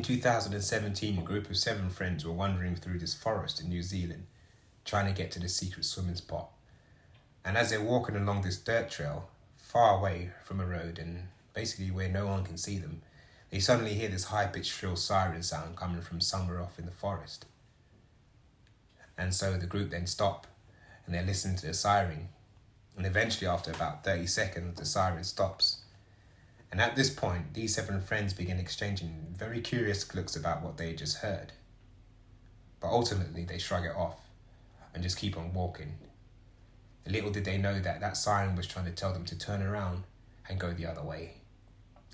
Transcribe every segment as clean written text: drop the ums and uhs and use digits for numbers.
In 2017, a group of 7 friends were wandering through this forest in New Zealand, trying to get to the secret swimming spot. And as they're walking along this dirt trail, far away from a road and basically where no one can see them, they suddenly hear this high-pitched shrill siren sound coming from somewhere off in the forest. And so the group then stop and they listen to the siren. And eventually, after about 30 seconds, the siren stops. And at this point, these 7 friends begin exchanging very curious looks about what they had just heard. But ultimately, they shrug it off and just keep on walking. Little did they know that that siren was trying to tell them to turn around and go the other way.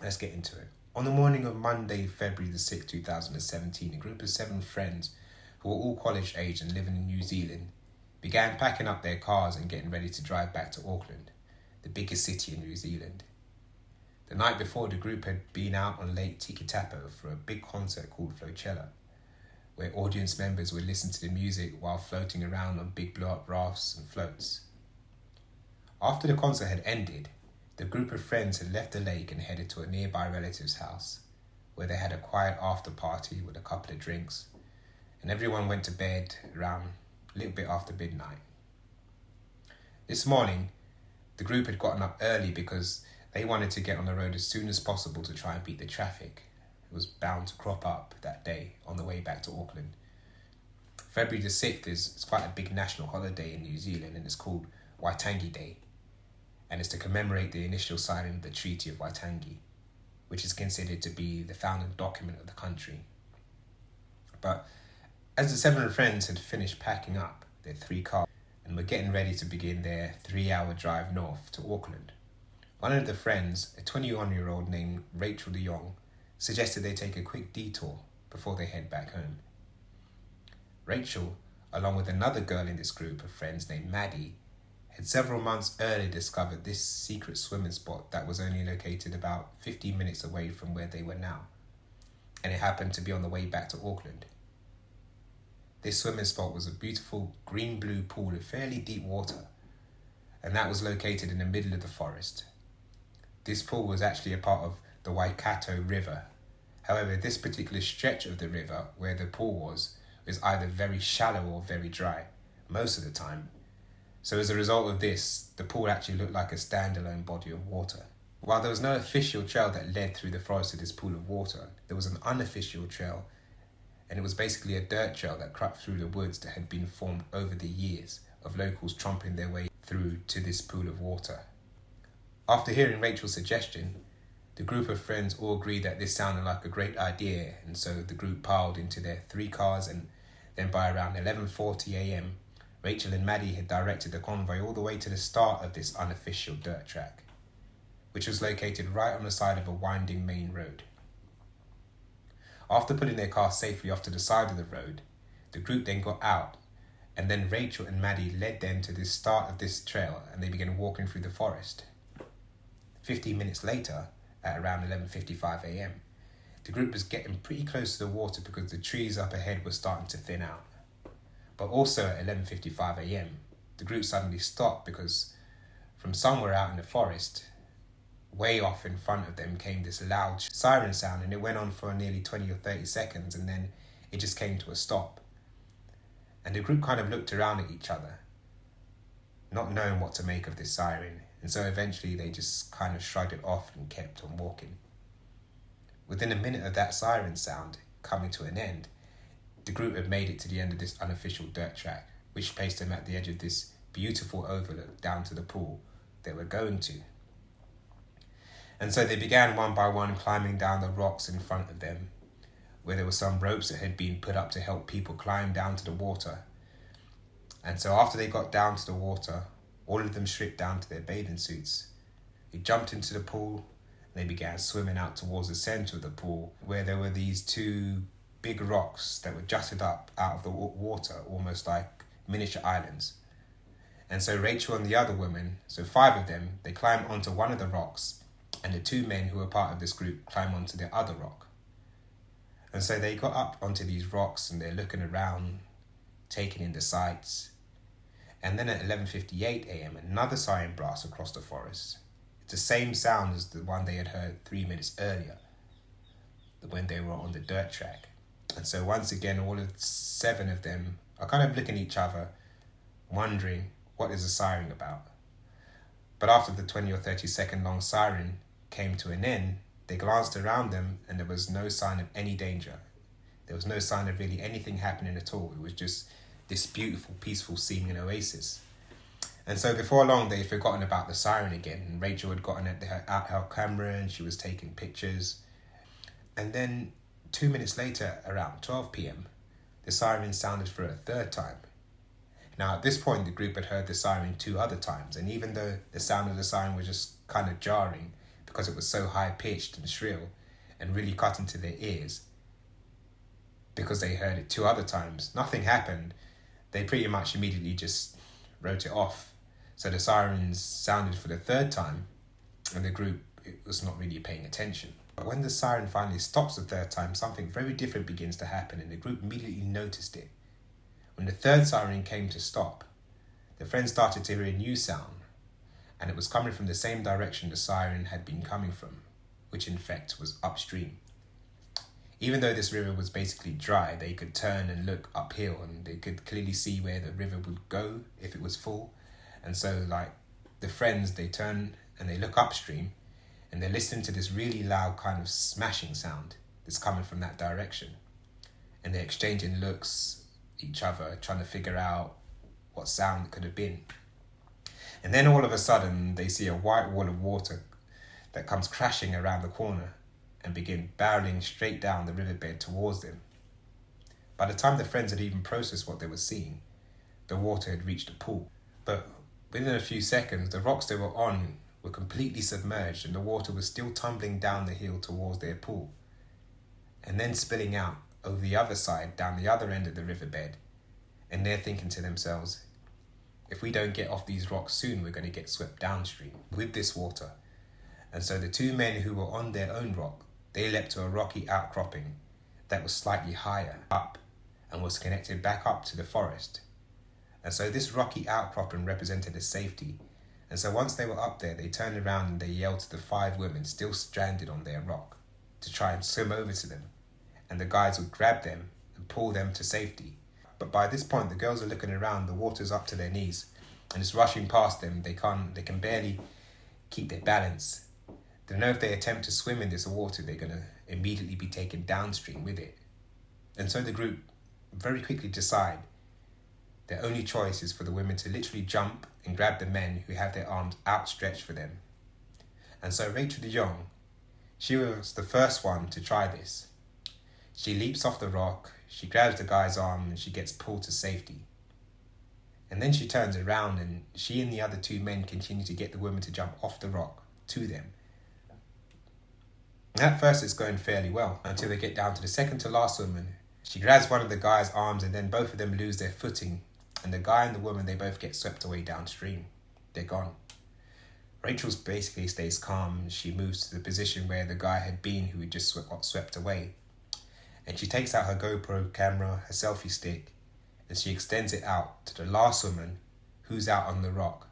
Let's get into it. On the morning of Monday, February the 6th, 2017, a group of 7 friends who were all college age and living in New Zealand began packing up their cars and getting ready to drive back to Auckland, the biggest city in New Zealand. The night before, the group had been out on Lake Tikitapo for a big concert called Flocella, where audience members would listen to the music while floating around on big blow-up rafts and floats. After the concert had ended, the group of friends had left the lake and headed to a nearby relative's house, where they had a quiet after party with a couple of drinks, and everyone went to bed around a little bit after midnight. This morning, the group had gotten up early because they wanted to get on the road as soon as possible to try and beat the traffic. It was bound to crop up that day on the way back to Auckland. February the 6th is quite a big national holiday in New Zealand, and it's called Waitangi Day, and it's to commemorate the initial signing of the Treaty of Waitangi, which is considered to be the founding document of the country. But as the 7 friends had finished packing up their 3 cars and were getting ready to begin their 3-hour drive north to Auckland, one of the friends, a 21-year-old named Rachel de Jong, suggested they take a quick detour before they head back home. Rachel, along with another girl in this group of friends named Maddie, had several months earlier discovered this secret swimming spot that was only located about 15 minutes away from where they were now, and it happened to be on the way back to Auckland. This swimming spot was a beautiful green-blue pool of fairly deep water, and that was located in the middle of the forest. This pool was actually a part of the Waikato River. However, this particular stretch of the river where the pool was either very shallow or very dry, most of the time. So as a result of this, the pool actually looked like a standalone body of water. While there was no official trail that led through the forest to this pool of water, there was an unofficial trail, and it was basically a dirt trail that crept through the woods that had been formed over the years of locals tromping their way through to this pool of water. After hearing Rachel's suggestion, the group of friends all agreed that this sounded like a great idea, and so the group piled into their 3 cars, and then by around 11:40 a.m, Rachel and Maddie had directed the convoy all the way to the start of this unofficial dirt track, which was located right on the side of a winding main road. After putting their car safely off to the side of the road, the group then got out, and then Rachel and Maddie led them to the start of this trail, and they began walking through the forest. 15 minutes later, at around 11:55 a.m, the group was getting pretty close to the water because the trees up ahead were starting to thin out. But also at 11:55 a.m, the group suddenly stopped because from somewhere out in the forest, way off in front of them, came this loud siren sound, and it went on for nearly 20 or 30 seconds, and then it just came to a stop. And the group kind of looked around at each other, not knowing what to make of this siren, and so eventually they just kind of shrugged it off and kept on walking. Within a minute of that siren sound coming to an end, the group had made it to the end of this unofficial dirt track, which placed them at the edge of this beautiful overlook down to the pool they were going to. And so they began one by one climbing down the rocks in front of them, where there were some ropes that had been put up to help people climb down to the water. And so after they got down to the water, all of them stripped down to their bathing suits. They jumped into the pool, and they began swimming out towards the centre of the pool, where there were these 2 big rocks that were jutted up out of the water, almost like miniature islands. And so Rachel and the other women, so 5 of them, they climbed onto one of the rocks, and the 2 men who were part of this group climbed onto the other rock. And so they got up onto these rocks, and they're looking around, taking in the sights. And then at 11:58 a.m, another siren blast across the forest. It's the same sound as the one they had heard 3 minutes earlier. when they were on the dirt track. And so once again, all of 7 of them are kind of looking at each other, wondering what is the siren about. But after the 20 or 30 second long siren came to an end, they glanced around them and there was no sign of any danger. There was no sign of really anything happening at all. It was just this beautiful, peaceful seeming oasis. And so before long, they'd forgotten about the siren again. And Rachel had gotten out her camera and she was taking pictures. And then 2 minutes later, around 12 p.m, the siren sounded for a third time. Now, at this point, the group had heard the siren 2 other times. And even though the sound of the siren was just kind of jarring because it was so high-pitched and shrill and really cut into their ears, because they heard it 2 other times, nothing happened. They pretty much immediately just wrote it off. So the sirens sounded for the 3rd time, and the group was not really paying attention. But when the siren finally stops the 3rd time, something very different begins to happen, and the group immediately noticed it. When the 3rd siren came to stop, the friends started to hear a new sound, and it was coming from the same direction the siren had been coming from, which in fact was upstream. Even though this river was basically dry, they could turn and look uphill and they could clearly see where the river would go if it was full. And so, like, the friends, they turn and they look upstream and they're listening to this really loud kind of smashing sound that's coming from that direction. And they're exchanging looks at each other, trying to figure out what sound it could have been. And then all of a sudden, they see a white wall of water that comes crashing around the corner and begin barreling straight down the riverbed towards them. By the time the friends had even processed what they were seeing, the water had reached a pool. But within a few seconds, the rocks they were on were completely submerged and the water was still tumbling down the hill towards their pool, and then spilling out over the other side, down the other end of the riverbed. And they're thinking to themselves, if we don't get off these rocks soon, we're going to get swept downstream with this water. And so the 2 men who were on their own rock, they leapt to a rocky outcropping that was slightly higher up and was connected back up to the forest. And so this rocky outcropping represented a safety. And so once they were up there, they turned around and they yelled to the 5 women still stranded on their rock to try and swim over to them. And the guys would grab them and pull them to safety. But by this point, the girls are looking around, the water's up to their knees and it's rushing past them. They can barely keep their balance. They know if they attempt to swim in this water, they're going to immediately be taken downstream with it. And so the group very quickly decide their only choice is for the women to literally jump and grab the men who have their arms outstretched for them. And so Rachel de Jong, she was the first one to try this. She leaps off the rock, she grabs the guy's arm and she gets pulled to safety. And then she turns around and she and the other 2 men continue to get the women to jump off the rock to them. And at first it's going fairly well until they get down to the second to last woman. She grabs one of the guy's arms and then both of them lose their footing, and the guy and the woman, they both get swept away downstream. They're gone. Rachel's basically stays calm. She moves to the position where the guy had been who had just got swept away. And she takes out her GoPro camera, her selfie stick, and she extends it out to the last woman who's out on the rock.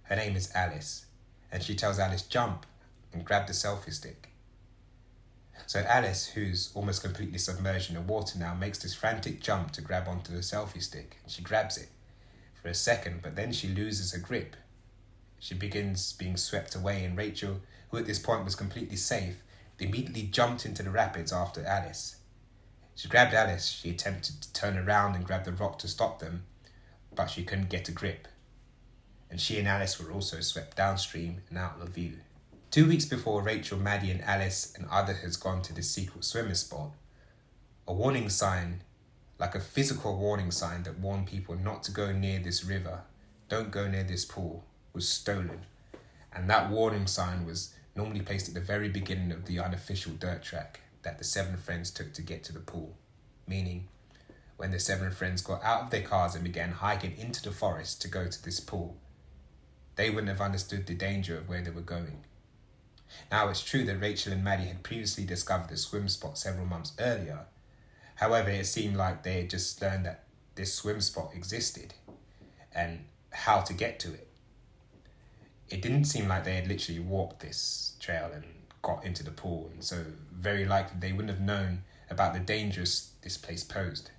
Her name is Alice. And she tells Alice, jump and grab the selfie stick. So Alice, who's almost completely submerged in the water now, makes this frantic jump to grab onto the selfie stick. And she grabs it for a second, but then she loses her grip. She begins being swept away, and Rachel, who at this point was completely safe, immediately jumped into the rapids after Alice. She grabbed Alice. She attempted to turn around and grab the rock to stop them, but she couldn't get a grip. And she and Alice were also swept downstream and out of view. 2 weeks before Rachel, Maddie and Alice and others had gone to this secret swimming spot, a warning sign, like a physical warning sign that warned people not to go near this river, don't go near this pool, was stolen. And that warning sign was normally placed at the very beginning of the unofficial dirt track that the 7 friends took to get to the pool. Meaning, when the 7 friends got out of their cars and began hiking into the forest to go to this pool, they wouldn't have understood the danger of where they were going. Now, it's true that Rachel and Maddie had previously discovered the swim spot several months earlier. However, it seemed like they had just learned that this swim spot existed and how to get to it. It didn't seem like they had literally walked this trail and got into the pool, and so very likely they wouldn't have known about the dangers this place posed.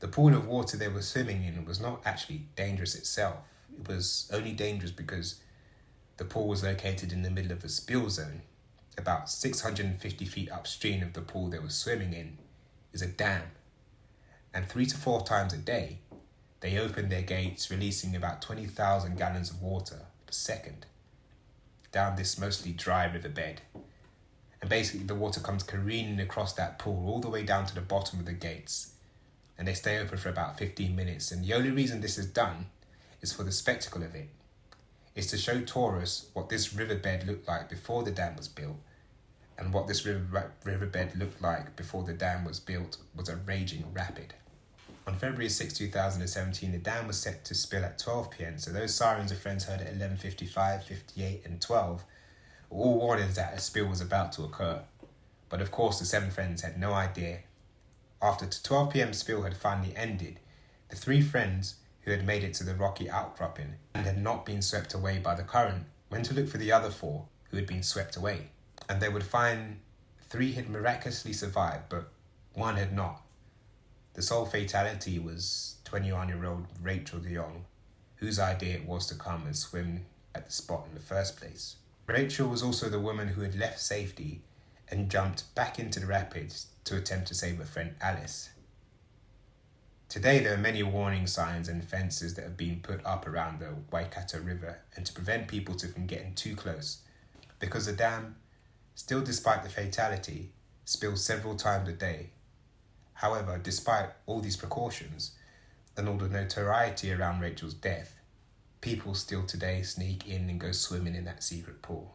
The pool of water they were swimming in was not actually dangerous itself. It was only dangerous because the pool was located in the middle of a spill zone. About 650 feet upstream of the pool they were swimming in is a dam, and 3 to 4 times a day they opened their gates, releasing about 20,000 gallons of water per second down this mostly dry riverbed. And basically the water comes careening across that pool all the way down to the bottom of the gates, and they stay open for about 15 minutes. And the only reason this is done is for the spectacle of it. It's to show tourists what this riverbed looked like before the dam was built, and what this riverbed looked like before the dam was built was a raging rapid. On February 6, 2017, the dam was set to spill at 12 p.m, so those sirens of friends heard at 11:55, 58 and 12 were all warnings that a spill was about to occur. But of course the 7 friends had no idea. After the 12 p.m. spill had finally ended, the 3 friends who had made it to the rocky outcropping and had not been swept away by the current went to look for the other 4 who had been swept away. And they would find 3 had miraculously survived, but 1 had not. The sole fatality was 21-year-old Rachel de Jong, whose idea it was to come and swim at the spot in the first place. Rachel was also the woman who had left safety and jumped back into the rapids to attempt to save her friend Alice. Today there are many warning signs and fences that have been put up around the Waikato River and to prevent people from getting too close, because the dam, still despite the fatality, spills several times a day. However, despite all these precautions and all the notoriety around Rachel's death, people still today sneak in and go swimming in that secret pool.